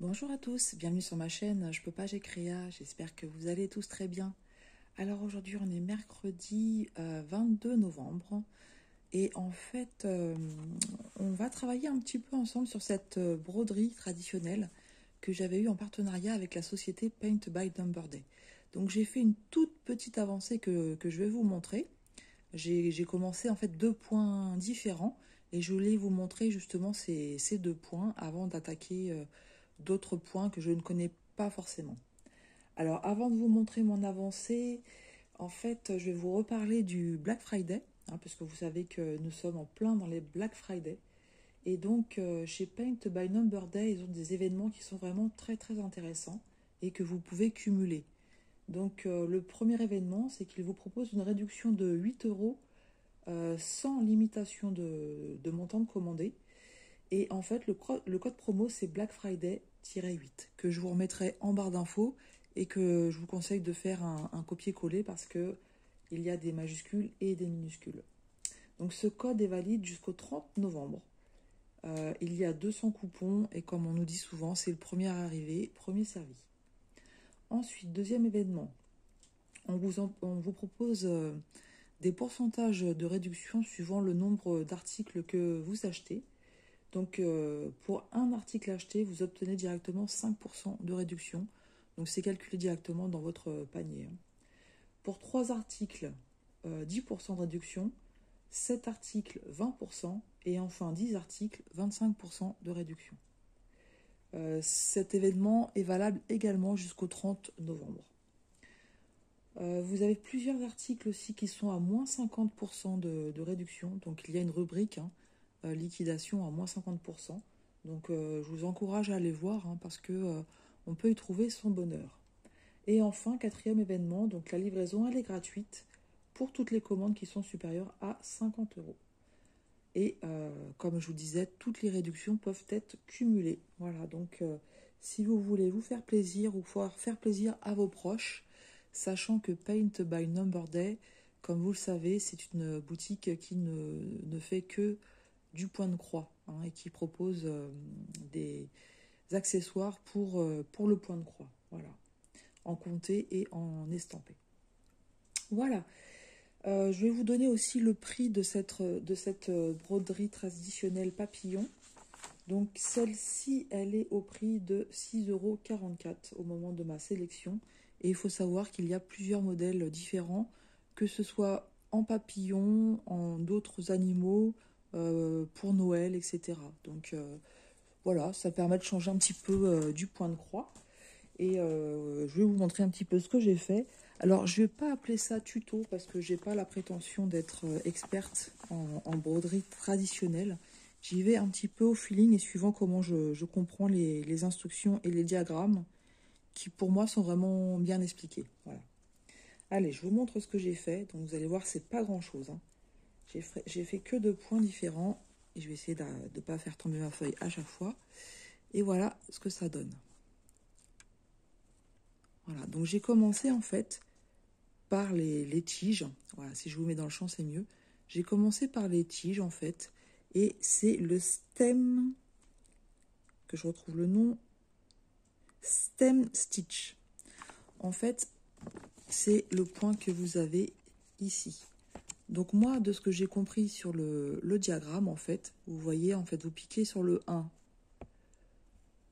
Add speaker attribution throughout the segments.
Speaker 1: Bonjour à tous, bienvenue sur ma chaîne Je peux pas, j'ai créa, j'espère que vous allez tous très bien. Alors aujourd'hui on est mercredi 22 novembre et en fait on va travailler un petit peu ensemble sur cette broderie traditionnelle que j'avais eue en partenariat avec la société Paint by Number Day. Donc j'ai fait une toute petite avancée que je vais vous montrer. J'ai commencé en fait deux points différents et je voulais vous montrer justement ces deux points avant d'attaquer d'autres points que je ne connais pas forcément. Alors avant de vous montrer mon avancée, en fait je vais vous reparler du Black Friday, parce que vous savez que nous sommes en plein dans les Black Friday. Et donc chez Paint by Number Day, ils ont des événements qui sont vraiment très très intéressants et que vous pouvez cumuler. Donc le premier événement, c'est qu'ils vous proposent une réduction de 8 euros sans limitation de montant de commandé. Et en fait, le code promo, c'est Black Friday-8, que je vous remettrai en barre d'infos et que je vous conseille de faire un copier-coller parce que il y a des majuscules et des minuscules. Donc ce code est valide jusqu'au 30 novembre. Il y a 200 coupons et comme on nous dit souvent, c'est le premier arrivé, premier servi. Ensuite, deuxième événement, on vous propose des pourcentages de réduction suivant le nombre d'articles que vous achetez. Donc pour un article acheté, vous obtenez directement 5% de réduction. Donc c'est calculé directement dans votre panier. Pour 3 articles, 10% de réduction. 7 articles, 20%. Et enfin 10 articles, 25% de réduction. Cet événement est valable également jusqu'au 30 novembre. Vous avez plusieurs articles aussi qui sont à moins 50% de réduction. Donc il y a une rubrique liquidation à moins 50%. Donc je vous encourage à aller voir parce que on peut y trouver son bonheur. Et enfin, quatrième événement, donc la livraison elle est gratuite pour toutes les commandes qui sont supérieures à 50 euros. Et comme je vous disais, toutes les réductions peuvent être cumulées. Voilà, donc si vous voulez vous faire plaisir ou pouvoir faire plaisir à vos proches, sachant que Paint by Number Day, comme vous le savez, c'est une boutique qui ne fait que du point de croix et qui propose des accessoires pour le point de croix, voilà, en comté et en estampé. Voilà, je vais vous donner aussi le prix de cette broderie traditionnelle papillon. Donc celle-ci, elle est au prix de 6,44 € au moment de ma sélection. Et il faut savoir qu'il y a plusieurs modèles différents, que ce soit en papillon, en d'autres animaux, pour Noël, etc. Donc voilà, ça permet de changer un petit peu du point de croix. Et je vais vous montrer un petit peu ce que j'ai fait. Alors, je ne vais pas appeler ça tuto parce que j'ai pas la prétention d'être experte en broderie traditionnelle. J'y vais un petit peu au feeling et suivant comment je comprends les instructions et les diagrammes qui, pour moi, sont vraiment bien expliqués. Voilà. Allez, je vous montre ce que j'ai fait. Donc, vous allez voir, c'est pas grand-chose. J'ai fait que 2 points différents et je vais essayer de ne pas faire tomber ma feuille à chaque fois. Et voilà ce que ça donne. Voilà, donc j'ai commencé en fait par les tiges. Voilà, si je vous mets dans le champ, c'est mieux. J'ai commencé par les tiges en fait. Et c'est le stem, que je retrouve le nom, stem stitch. En fait, c'est le point que vous avez ici. Donc moi, de ce que j'ai compris sur le diagramme, en fait, vous voyez, en fait, vous piquez sur le 1.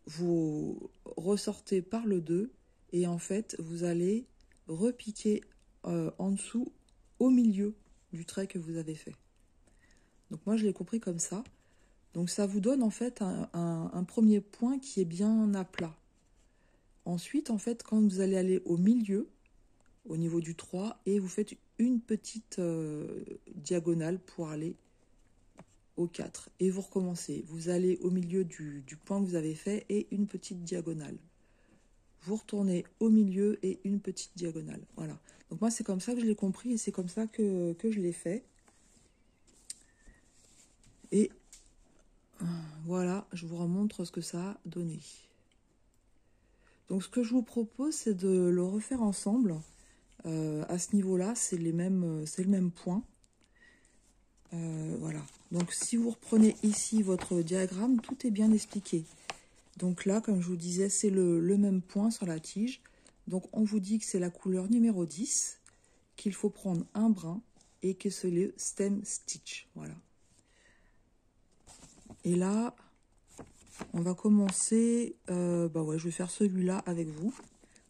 Speaker 1: Vous ressortez par le 2. Et en fait, vous allez repiquer en dessous, au milieu du trait que vous avez fait. Donc moi, je l'ai compris comme ça. Donc ça vous donne en fait un premier point qui est bien à plat. Ensuite, en fait, quand vous allez aller au milieu, au niveau du 3, et vous faites une petite diagonale pour aller au 4. Et vous recommencez. Vous allez au milieu du point que vous avez fait et une petite diagonale. Vous retournez au milieu et une petite diagonale. Voilà. Donc moi, c'est comme ça que je l'ai compris et c'est comme ça que je l'ai fait. Et voilà, je vous remontre ce que ça a donné. Donc ce que je vous propose, c'est de le refaire ensemble. À ce niveau-là, c'est le même point. Voilà. Donc si vous reprenez ici votre diagramme, tout est bien expliqué. Donc là, comme je vous disais, c'est le même point sur la tige. Donc on vous dit que c'est la couleur numéro 10, qu'il faut prendre un brin et que c'est le stem stitch. Voilà. Et là, on va commencer, bah ouais, je vais faire celui-là avec vous.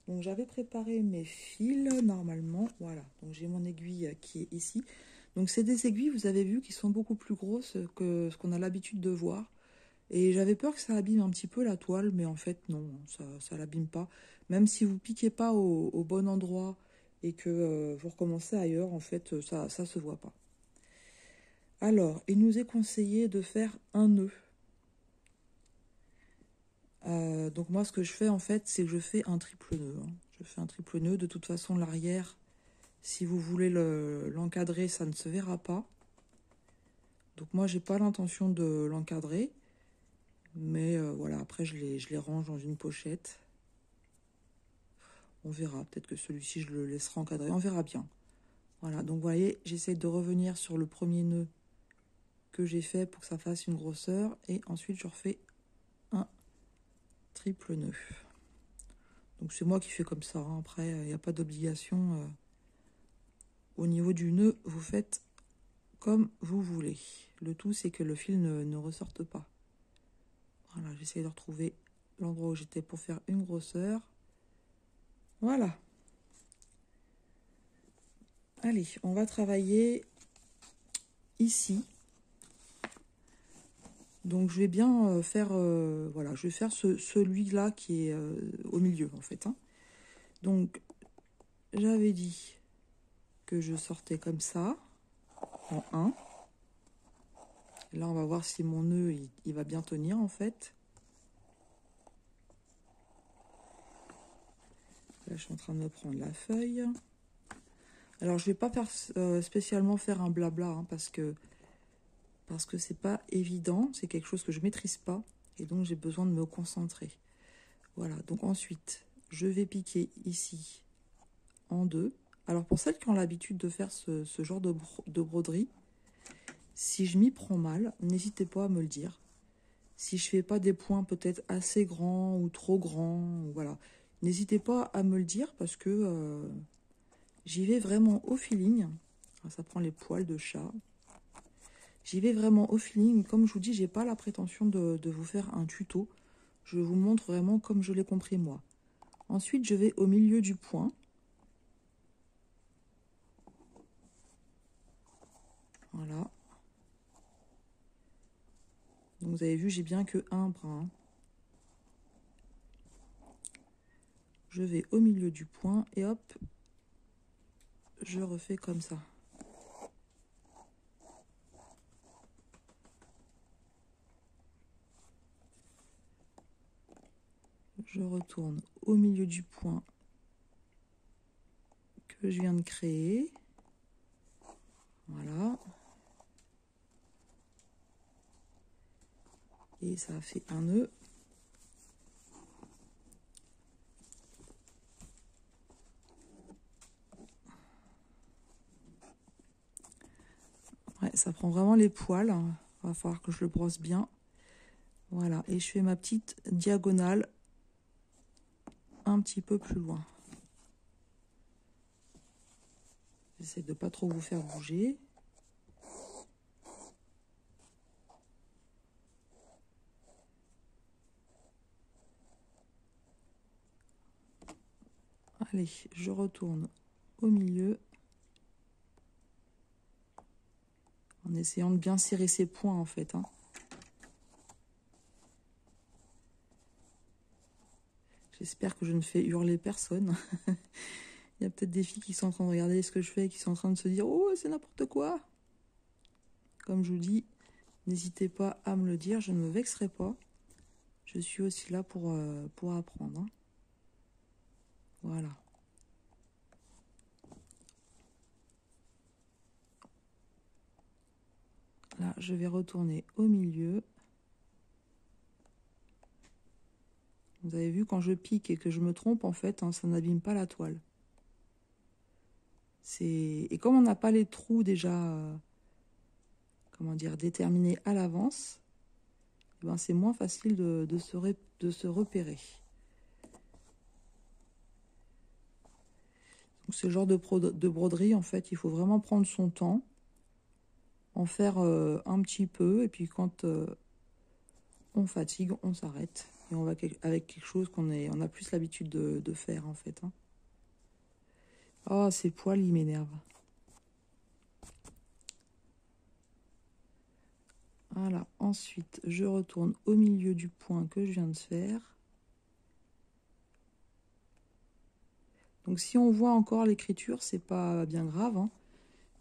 Speaker 1: Donc j'avais préparé mes fils normalement, voilà. Donc j'ai mon aiguille qui est ici. Donc c'est des aiguilles, vous avez vu, qui sont beaucoup plus grosses que ce qu'on a l'habitude de voir. Et j'avais peur que ça abîme un petit peu la toile, mais en fait non, ça l'abîme pas. Même si vous piquez pas au bon endroit et que vous recommencez ailleurs, en fait ça se voit pas. Alors, il nous est conseillé de faire un nœud. Donc moi ce que je fais en fait, c'est que je fais un triple nœud. Hein. Je fais un triple nœud, de toute façon l'arrière, si vous voulez l'encadrer, ça ne se verra pas. Donc moi j'ai pas l'intention de l'encadrer. Mais voilà, après je les range dans une pochette. On verra, peut-être que celui-ci je le laisserai encadrer, on verra bien. Voilà, donc vous voyez, j'essaie de revenir sur le premier nœud que j'ai fait pour que ça fasse une grosseur. Et ensuite je refais un triple nœud. Donc c'est moi qui fais comme ça, hein. Après il n'y a pas d'obligation. Au niveau du nœud, vous faites comme vous voulez. Le tout c'est que le fil ne ressorte pas. Voilà, j'essaie de retrouver l'endroit où j'étais pour faire une grosseur. Voilà. Allez, on va travailler ici. Donc je vais bien faire, voilà, je vais faire celui-là qui est au milieu en fait. Hein. Donc j'avais dit que je sortais comme ça, en 1. Là on va voir si mon nœud il va bien tenir en fait. Là je suis en train de me prendre la feuille. Alors je vais pas faire spécialement faire un blabla hein, parce que c'est pas évident, c'est quelque chose que je maîtrise pas et donc j'ai besoin de me concentrer. Voilà, donc ensuite je vais piquer ici en 2. Alors pour celles qui ont l'habitude de faire ce genre de broderie, si je m'y prends mal, n'hésitez pas à me le dire. Si je fais pas des points peut-être assez grands ou trop grands, voilà, n'hésitez pas à me le dire parce que j'y vais vraiment au feeling. Alors, ça prend les poils de chat. J'y vais vraiment au feeling. Comme je vous dis, j'ai pas la prétention de vous faire un tuto. Je vous montre vraiment comme je l'ai compris moi. Ensuite, je vais au milieu du point. Voilà. Donc vous avez vu, j'ai bien que un brin. Je vais au milieu du point et hop, je refais comme ça. Je retourne au milieu du point que je viens de créer. Voilà. Et ça a fait un nœud. Ouais, ça prend vraiment les poils. Il va falloir que je le brosse bien. Voilà. Et je fais ma petite diagonale un petit peu plus loin. J'essaie de ne pas trop vous faire bouger. Allez, je retourne au milieu. En essayant de bien serrer ses points en fait. Hein. J'espère que je ne fais hurler personne. Il y a peut-être des filles qui sont en train de regarder ce que je fais et qui sont en train de se dire « Oh, c'est n'importe quoi !» Comme je vous dis, n'hésitez pas à me le dire, je ne me vexerai pas. Je suis aussi là pour apprendre. Hein. Voilà. Là, je vais retourner au milieu. Vous avez vu, quand je pique et que je me trompe, en fait, hein, ça n'abîme pas la toile. Et comme on n'a pas les trous déjà, comment dire, déterminés à l'avance, eh ben, c'est moins facile de se repérer. Donc, ce genre de broderie, en fait, il faut vraiment prendre son temps, en faire un petit peu, et puis quand on fatigue, on s'arrête. Et on va avec quelque chose on a plus l'habitude de faire, en fait. Hein. Oh, ces poils, ils m'énervent. Voilà, ensuite, je retourne au milieu du point que je viens de faire. Donc, si on voit encore l'écriture, c'est pas bien grave, hein,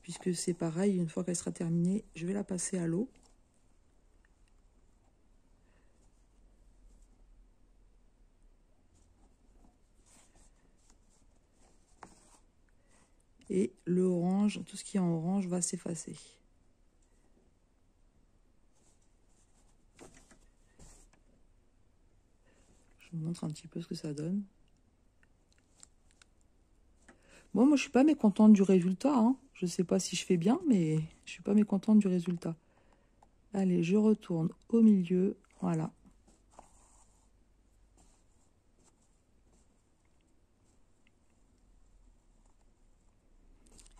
Speaker 1: puisque c'est pareil, une fois qu'elle sera terminée, je vais la passer à l'eau. Et le orange, tout ce qui est en orange va s'effacer. Je vous montre un petit peu ce que ça donne. Bon, moi, je suis pas mécontente du résultat. Hein. Je sais pas si je fais bien, mais je suis pas mécontente du résultat. Allez, je retourne au milieu. Voilà.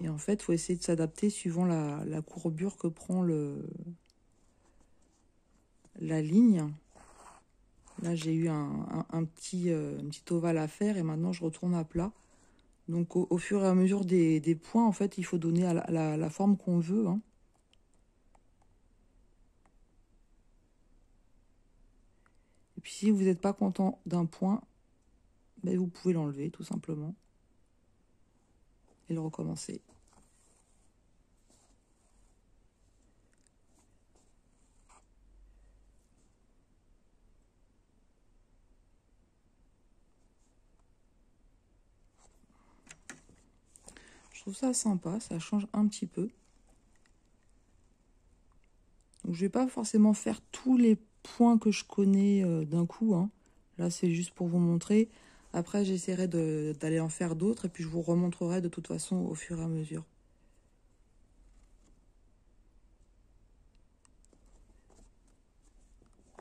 Speaker 1: Et en fait, il faut essayer de s'adapter suivant la courbure que prend la ligne. Là, j'ai eu un petit ovale à faire et maintenant, je retourne à plat. Donc, au fur et à mesure des points, en fait, il faut donner à la forme qu'on veut. Hein. Et puis, si vous n'êtes pas content d'un point, ben, vous pouvez l'enlever, tout simplement. Et le recommencer. Je trouve ça sympa, ça change un petit peu. Donc, je vais pas forcément faire tous les points que je connais d'un coup. Hein. Là, c'est juste pour vous montrer. Après, j'essaierai d'aller en faire d'autres et puis je vous remontrerai de toute façon au fur et à mesure.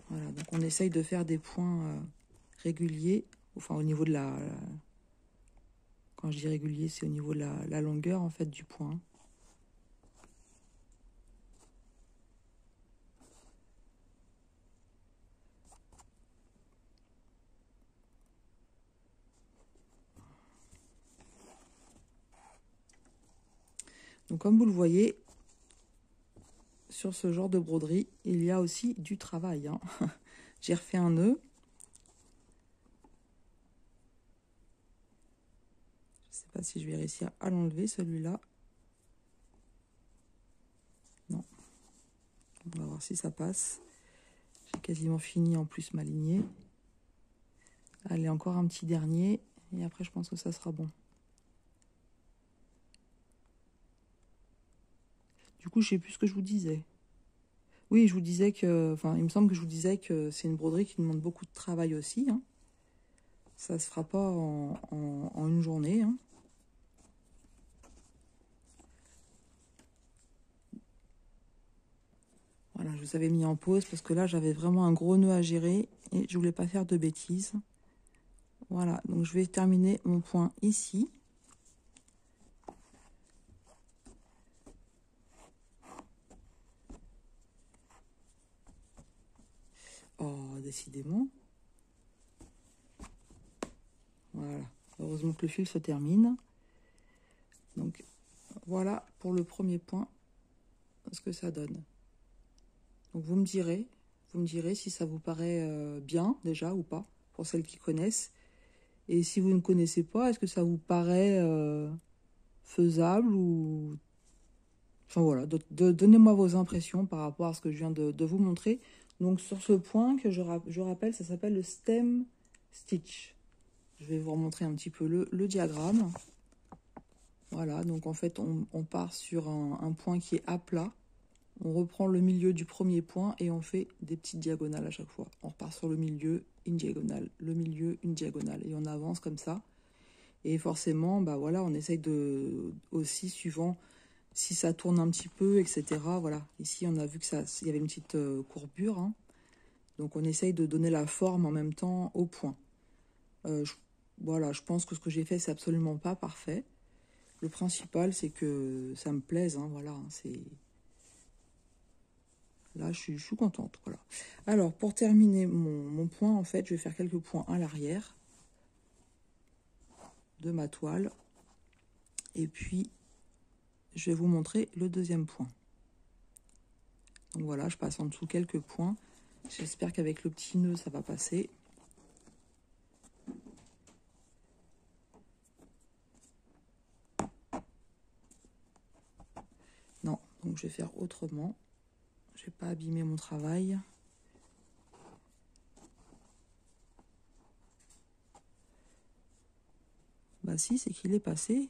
Speaker 1: Voilà, donc on essaye de faire des points réguliers. Enfin, au niveau de quand je dis régulier, c'est au niveau de la longueur en fait du point. Donc comme vous le voyez, sur ce genre de broderie, il y a aussi du travail. Hein. J'ai refait un nœud. Je ne sais pas si je vais réussir à l'enlever celui-là. Non. On va voir si ça passe. J'ai quasiment fini en plus ma lignée. Allez, encore un petit dernier. Et après, je pense que ça sera bon. Du coup, je sais plus ce que je vous disais. Oui, je vous disais que... Enfin, il me semble que je vous disais que c'est une broderie qui demande beaucoup de travail aussi. Hein. Ça ne se fera pas en une journée. Hein. Voilà, je vous avais mis en pause parce que là, j'avais vraiment un gros nœud à gérer et je voulais pas faire de bêtises. Voilà, donc je vais terminer mon point ici. Oh, décidément. Voilà, heureusement que le fil se termine. Donc, voilà pour le premier point, ce que ça donne. Donc, vous me direz si ça vous paraît bien, déjà, ou pas, pour celles qui connaissent. Et si vous ne connaissez pas, est-ce que ça vous paraît faisable ou... Enfin, voilà, donnez-moi vos impressions par rapport à ce que je viens de vous montrer. Donc, sur ce point que je rappelle, ça s'appelle le stem stitch. Je vais vous remontrer un petit peu le diagramme. Voilà, donc en fait, on part sur un point qui est à plat. On reprend le milieu du premier point et on fait des petites diagonales à chaque fois. On repart sur le milieu, une diagonale, le milieu, une diagonale. Et on avance comme ça. Et forcément, bah voilà, on essaye aussi, suivant si ça tourne un petit peu, etc. Voilà, ici, on a vu que il y avait une petite courbure. Hein. Donc on essaye de donner la forme en même temps au point. Voilà, je pense que ce que j'ai fait, c'est absolument pas parfait. Le principal, c'est que ça me plaise, hein, voilà, c'est... Là, je suis contente, voilà. Alors, pour terminer mon point, en fait, je vais faire quelques points à l'arrière de ma toile. Et puis, je vais vous montrer le deuxième point. Donc voilà, je passe en dessous quelques points. J'espère qu'avec le petit nœud, ça va passer. Non, donc je vais faire autrement. Je vais pas abîmer mon travail. Bah si, c'est qu'il est passé.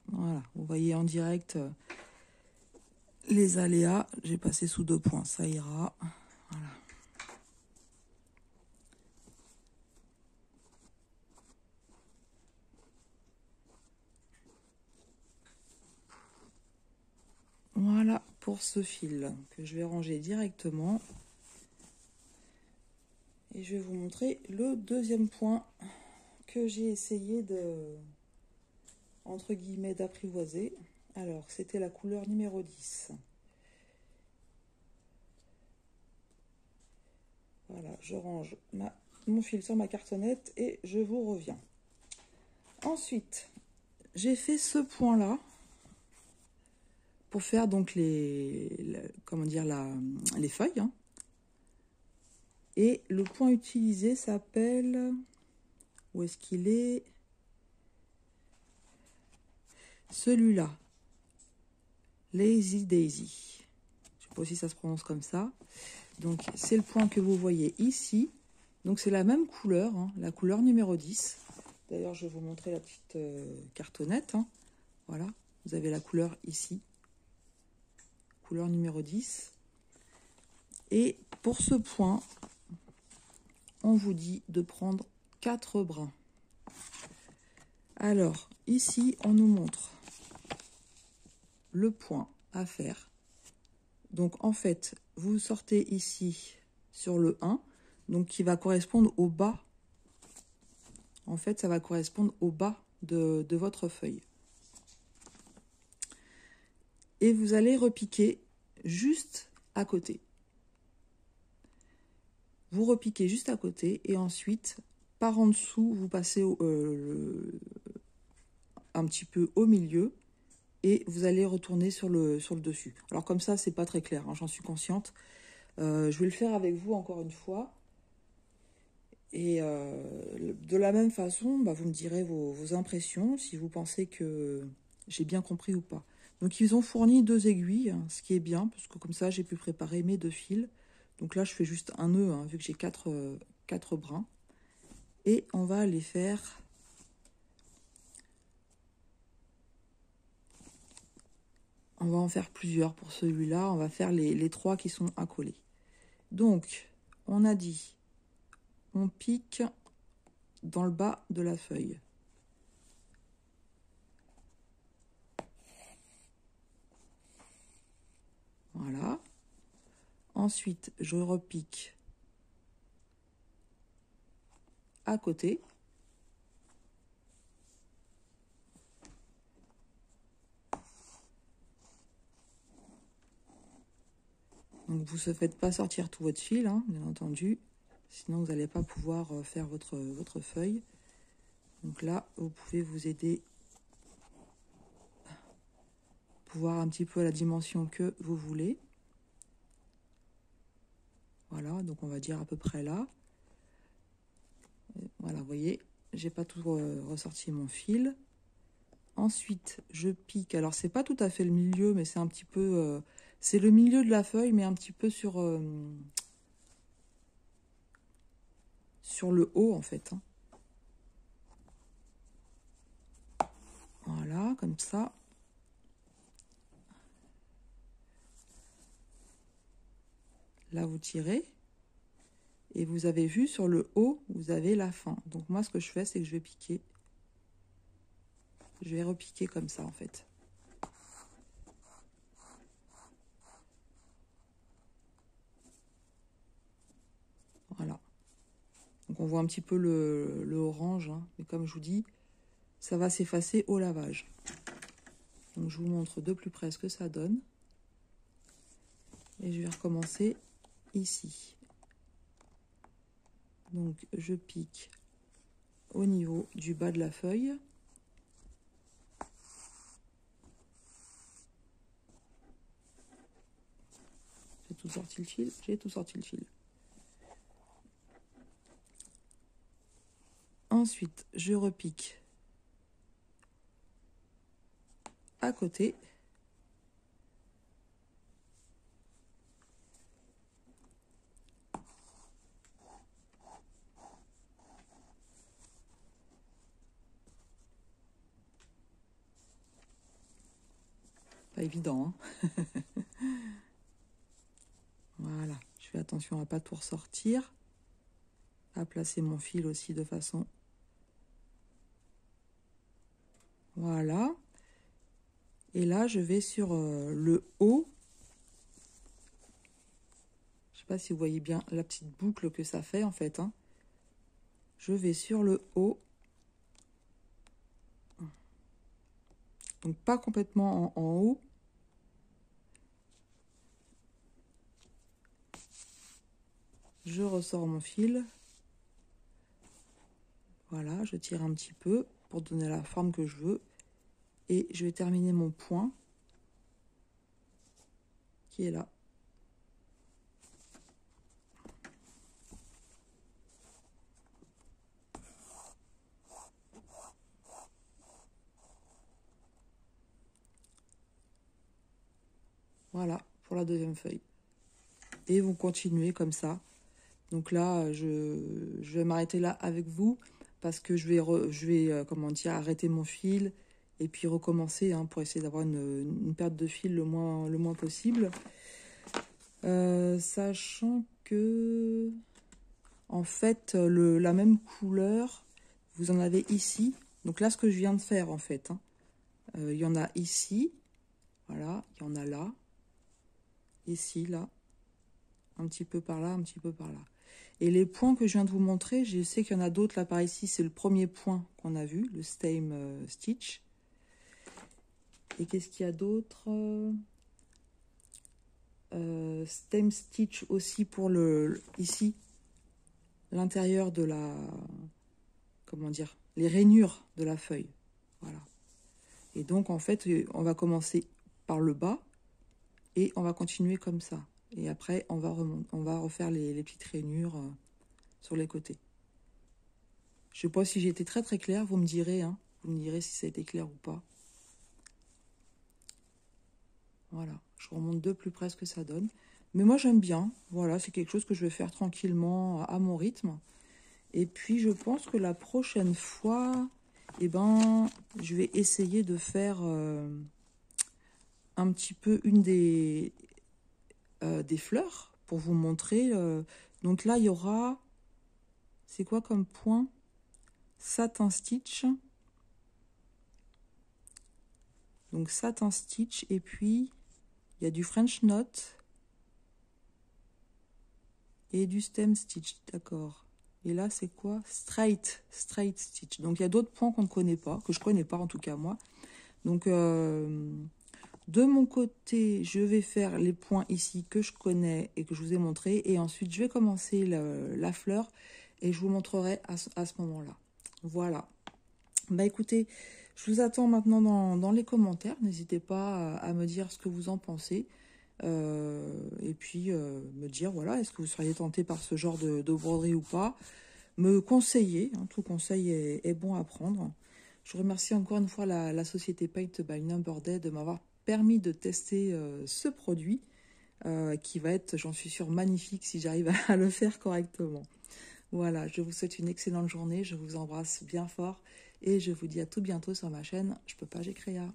Speaker 1: Voilà, vous voyez en direct les aléas. J'ai passé sous 2 points, ça ira. Voilà. Voilà pour ce fil que je vais ranger directement. Et je vais vous montrer le deuxième point que j'ai essayé de, entre guillemets, d'apprivoiser. Alors, c'était la couleur numéro 10. Voilà, je range mon fil sur ma cartonnette et je vous reviens. Ensuite, j'ai fait ce point-là pour faire donc comment dire, les feuilles. Hein. Et le point utilisé s'appelle... Où est-ce qu'il est? Celui-là. Lazy Daisy. Je ne sais pas si ça se prononce comme ça. Donc, c'est le point que vous voyez ici. Donc, c'est la même couleur, hein, la couleur numéro 10. D'ailleurs, je vais vous montrer la petite cartonnette. Hein. Voilà, vous avez la couleur ici. Couleur numéro 10. Et pour ce point, on vous dit de prendre 4 brins. Alors, ici, on nous montre le point à faire. Donc, en fait, vous sortez ici sur le 1, donc qui va correspondre au bas. En fait, ça va correspondre au bas de votre feuille. Et vous allez repiquer juste à côté. Vous repiquez juste à côté et ensuite, par en dessous, vous passez un petit peu au milieu et vous allez retourner sur le dessus. Alors comme ça, c'est pas très clair, hein, j'en suis consciente. Je vais le faire avec vous encore une fois. Et de la même façon, bah, vous me direz vos impressions, si vous pensez que j'ai bien compris ou pas. Donc ils ont fourni 2 aiguilles, hein, ce qui est bien, parce que comme ça j'ai pu préparer mes 2 fils. Donc là je fais juste un nœud, hein, vu que j'ai 4 brins. Et on va les faire... On va en faire plusieurs pour celui-là. On va faire les 3 qui sont accolés. Donc, on a dit, on pique dans le bas de la feuille. Voilà. Ensuite, je repique à côté. Donc, vous ne faites pas sortir tout votre fil, hein, bien entendu. Sinon, vous n'allez pas pouvoir faire votre feuille. Donc là, vous pouvez vous aider pour voir un petit peu la dimension que vous voulez. Voilà, donc on va dire à peu près là. Voilà, vous voyez, j'ai pas tout ressorti mon fil. Ensuite, je pique. Alors, c'est pas tout à fait le milieu, mais c'est un petit peu... c'est le milieu de la feuille, mais un petit peu sur le haut, en fait. Hein. Voilà, comme ça. Là, vous tirez. Et vous avez vu, sur le haut, vous avez la fin. Donc, moi, ce que je fais, c'est que je vais piquer. Je vais repiquer comme ça, en fait. Donc on voit un petit peu le orange, hein, mais comme je vous dis, ça va s'effacer au lavage. Donc je vous montre de plus près ce que ça donne. Et je vais recommencer ici. Donc je pique au niveau du bas de la feuille. J'ai tout sorti le fil, j'ai tout sorti le fil. Ensuite, je repique à côté. Pas évident, hein. Voilà, je fais attention à ne pas tout ressortir. À placer mon fil aussi de façon... Voilà. Et là, je vais sur le haut. Je ne sais pas si vous voyez bien la petite boucle que ça fait en fait, hein. Je vais sur le haut. Donc pas complètement en haut. Je ressors mon fil. Voilà, je tire un petit peu pour donner la forme que je veux. Et je vais terminer mon point qui est là. Voilà, pour la deuxième feuille. Et vous continuez comme ça. Donc là, je vais m'arrêter là avec vous parce que je vais comment dire, arrêter mon fil et puis recommencer, hein, pour essayer d'avoir une perte de fil le moins possible. Sachant que, en fait, la même couleur, vous en avez ici. Donc là, ce que je viens de faire, en fait, hein, il y en a ici. Voilà, il y en a là. Ici, là. Un petit peu par là, un petit peu par là. Et les points que je viens de vous montrer, je sais qu'il y en a d'autres là par ici. C'est le premier point qu'on a vu, le stem stitch. Et qu'est-ce qu'il y a d'autre? Stem stitch aussi pour ici, l'intérieur de la... Comment dire? Les rainures de la feuille. Voilà. Et donc, en fait, on va commencer par le bas et on va continuer comme ça. Et après, on va refaire les petites rainures sur les côtés. Je ne sais pas si j'ai été très très claire, vous me direz, hein. Vous me direz si ça a été clair ou pas. Voilà, je remonte de plus près ce que ça donne. Mais moi j'aime bien, voilà, c'est quelque chose que je vais faire tranquillement à mon rythme. Et puis je pense que la prochaine fois, eh ben, je vais essayer de faire un petit peu une des fleurs pour vous montrer. Donc là, il y aura, c'est quoi comme point? Satin stitch. Donc satin stitch et puis il y a du French knot et du stem stitch, d'accord. Et là, c'est quoi? Straight stitch. Donc il y a d'autres points qu'on ne connaît pas, que je connais pas en tout cas moi. Donc de mon côté, je vais faire les points ici que je connais et que je vous ai montré. Et ensuite, je vais commencer la fleur et je vous montrerai à ce moment-là. Voilà. Bah écoutez, je vous attends maintenant dans les commentaires. N'hésitez pas à me dire ce que vous en pensez. Et puis me dire, voilà, est-ce que vous seriez tenté par ce genre de broderie ou pas? Me conseiller, hein, tout conseil est bon à prendre. Je remercie encore une fois la société Paint by Number Day de m'avoir permis de tester ce produit qui va être, j'en suis sûre, magnifique si j'arrive à le faire correctement. Voilà, je vous souhaite une excellente journée, je vous embrasse bien fort et je vous dis à tout bientôt sur ma chaîne Je peux pas, j'ai créa.